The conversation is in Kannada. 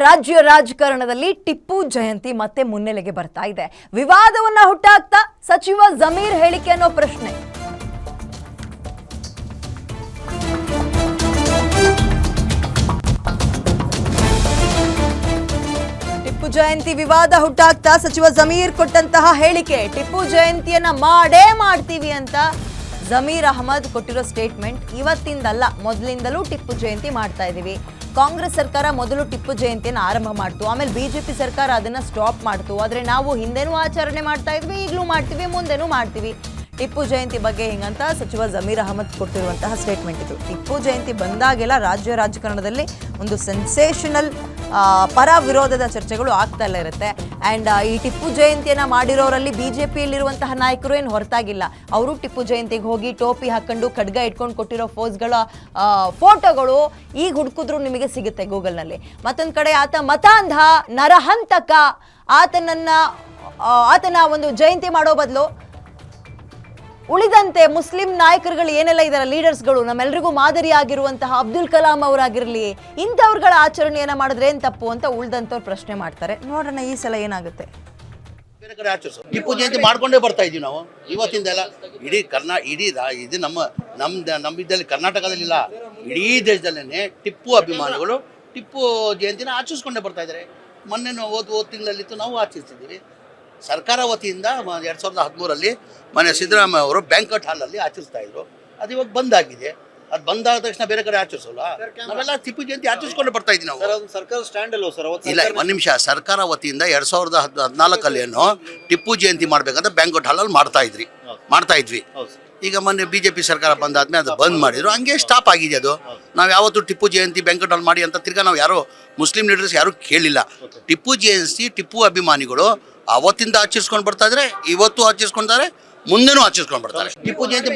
ರಾಜ್ಯ ರಾಜಕಾರಣದಲ್ಲಿ ಟಿಪ್ಪು ಜಯಂತಿ ಮತ್ತೆ ಮುನ್ನೆಲೆಗೆ ಬರ್ತಾ ಇದೆ. ವಿವಾದವನ್ನ ಹುಟ್ಟಾಕ್ತಾ ಸಚಿವ ಜಮೀರ್ ಹೇಳಿಕೆ ಅನ್ನೋ ಪ್ರಶ್ನೆ. ಟಿಪ್ಪು ಜಯಂತಿ ವಿವಾದ ಹುಟ್ಟಾಕ್ತಾ ಸಚಿವ ಜಮೀರ್ ಕೊಟ್ಟಂತಹ ಹೇಳಿಕೆ. ಟಿಪ್ಪು ಜಯಂತಿಯನ್ನ ಮಾಡೇ ಮಾಡ್ತೀವಿ ಅಂತ ಜಮೀರ್ ಅಹಮದ್ ಕೊಟ್ಟಿರೋ ಸ್ಟೇಟ್ಮೆಂಟ್ ಇವತ್ತಿಂದಲ್ಲ, ಮೊದಲಿಂದಲೂ ಟಿಪ್ಪು ಜಯಂತಿ ಮಾಡ್ತಾ ಇದೀವಿ. ಕಾಂಗ್ರೆಸ್ ಸರ್ಕಾರ ಮೊದಲು ಟಿಪ್ಪು ಜಯಂತಿಯನ್ನು ಆರಂಭ ಮಾಡ್ತು, ಆಮೇಲೆ ಬಿಜೆಪಿ ಸರ್ಕಾರ ಅದನ್ನ ಸ್ಟಾಪ್ ಮಾಡ್ತು. ಆದರೆ ನಾವು ಹಿಂದೆನೂ ಆಚರಣೆ ಮಾಡ್ತಾ ಇದ್ವಿ, ಈಗಲೂ ಮಾಡ್ತೀವಿ, ಮುಂದೆನೂ ಮಾಡ್ತೀವಿ. ಟಿಪ್ಪು ಜಯಂತಿ ಬಗ್ಗೆ ಹಿಂಗಂತ ಸಚಿವ ಜಮೀರ್ ಅಹಮದ್ ಕೊಟ್ಟಿರುವಂತಹ ಸ್ಟೇಟ್ಮೆಂಟ್ ಇದು. ಟಿಪ್ಪು ಜಯಂತಿ ಬಂದಾಗೆಲ್ಲ ರಾಜ್ಯ ರಾಜಕಾರಣದಲ್ಲಿ ಒಂದು ಸೆನ್ಸೇಷನಲ್ ಪರ ವಿರೋಧದ ಚರ್ಚೆಗಳು ಆಗ್ತಾ ಇರುತ್ತೆ. ಆ್ಯಂಡ್ ಈ ಟಿಪ್ಪು ಜಯಂತಿಯನ್ನು ಮಾಡಿರೋರಲ್ಲಿ ಬಿಜೆಪಿಯಲ್ಲಿರುವಂತಹ ನಾಯಕರು ಏನು ಹೊರತಾಗಿಲ್ಲ. ಅವರು ಟಿಪ್ಪು ಜಯಂತಿಗೆ ಹೋಗಿ ಟೋಪಿ ಹಾಕೊಂಡು ಖಡ್ಗ ಇಟ್ಕೊಂಡು ಕೊಟ್ಟಿರೋ ಫೋಟೋಗಳು ಈಗ ಹುಡುಕಿದ್ರು ನಿಮಗೆ ಸಿಗುತ್ತೆ ಗೂಗಲ್ನಲ್ಲಿ. ಮತ್ತೊಂದು ಕಡೆ ಆತ ಮತಾಂಧ, ನರಹಂತಕ, ಆತನ ಒಂದು ಜಯಂತಿ ಮಾಡೋ ಬದಲು ಉಳಿದಂತೆ ಮುಸ್ಲಿಂ ನಾಯಕರುಗಳು ಏನೆಲ್ಲ ಇದ್ದಾರೆ, ಲೀಡರ್ಸ್ಗಳು, ನಮ್ಮೆಲ್ಲರಿಗೂ ಮಾದರಿಯಾಗಿರುವಂತಹ ಅಬ್ದುಲ್ ಕಲಾಂ ಅವರಾಗಿರಲಿ, ಇಂಥವ್ರುಗಳ ಆಚರಣೆಯನ್ನ ಮಾಡಿದ್ರೆ ಏನ್ ತಪ್ಪು ಅಂತ ಉಳಿದಂಥವ್ರು ಪ್ರಶ್ನೆ ಮಾಡ್ತಾರೆ. ನೋಡೋಣ ಈ ಸಲ ಏನಾಗುತ್ತೆ. ಬೇರೆ ಕಡೆ ಆಚರಿಸು. ಟಿಪ್ಪು ಜಯಂತಿ ಮಾಡ್ಕೊಂಡೇ ಬರ್ತಾ ಇದೀವಿ ನಾವು ಇವತ್ತಿಂದೆಲ್ಲ. ಇಡೀ ಇದು ನಮ್ಮಿದ್ದಲ್ಲಿ ಕರ್ನಾಟಕದಲ್ಲಿಲ್ಲ, ಇಡೀ ದೇಶದಲ್ಲೇ ಟಿಪ್ಪು ಅಭಿಮಾನಿಗಳು ಟಿಪ್ಪು ಜಯಂತಿನ ಆಚರಿಸ್ಕೊಂಡೇ ಬರ್ತಾ ಇದ್ದಾರೆ. ಮೊನ್ನೆ ಹೋದ ತಿಂಗಳಲ್ಲಿತ್ತು, ನಾವು ಆಚರಿಸಿದ್ದೀವಿ. ಸರ್ಕಾರ ವತಿಯಿಂದ 2013 ಮನೆ ಸಿದ್ದರಾಮಯ್ಯ ಅವರು ಬ್ಯಾಂಕ್ವೆಟ್ ಹಾಲಲ್ಲಿ ಆಚರಿಸ್ತಾ ಇದ್ರು. ಅದು ಇವಾಗ ಬಂದಾಗಿದೆ. ಅದು ಬಂದಾದ ತಕ್ಷಣ ಬೇರೆ ಕಡೆ ಆಚರಿಸೋಲ್ಲ. ನಾವೆಲ್ಲ ಟಿಪ್ಪು ಜಯಂತಿ ಆಚರಿಸ್ಕೊಂಡು ಬರ್ತಾ ಇದ್ದೀವಿ ನಾವು. ಸರ್ಕಾರ ಸ್ಟ್ಯಾಂಡ್ ಅಲ್ವ ಸರ್? ಇಲ್ಲ, ಒಂದು ನಿಮಿಷ. ಸರ್ಕಾರ ವತಿಯಿಂದ 2014 ಟಿಪ್ಪು ಜಯಂತಿ ಮಾಡ್ಬೇಕಂತ ಬ್ಯಾಂಕ್ವೆಟ್ ಹಾಲಲ್ಲಿ ಮಾಡ್ತಾ ಇದ್ವಿ. ಈಗ ಮೊನ್ನೆ ಬಿಜೆಪಿ ಸರ್ಕಾರ ಬಂದಾದ್ಮೇಲೆ ಅದು ಬಂದ್ ಮಾಡಿದ್ರು, ಹಂಗೆ ಸ್ಟಾಪ್ ಆಗಿದೆ ಅದು. ನಾವು ಯಾವತ್ತೂ ಟಿಪ್ಪು ಜಯಂತಿ ಬ್ಯಾಂಕ್ವೆಟ್ ಹಾಲ್ ಮಾಡಿ ಅಂತ ತಿರ್ಗಾ ನಾವು ಯಾರು ಮುಸ್ಲಿಂ ಲೀಡರ್ಸ್ ಯಾರು ಕೇಳಿಲ್ಲ. ಟಿಪ್ಪು ಜಯಂತಿ ಟಿಪ್ಪು ಅಭಿಮಾನಿಗಳು ಅವತ್ತಿಂದ ಆಚರಿಸ್ಕೊಂಡು ಬರ್ತಾ ಇದ್ರೆ, ಇವತ್ತು ಆಚರಿಸ್ಕೊಂತಾರೆ, ಮುಂದೆನೂ ಆಚರಿಸ್ಕೊಂಡು ಬರ್ತಾರೆ. ಟಿಪ್ಪು ಜಯಂತಿ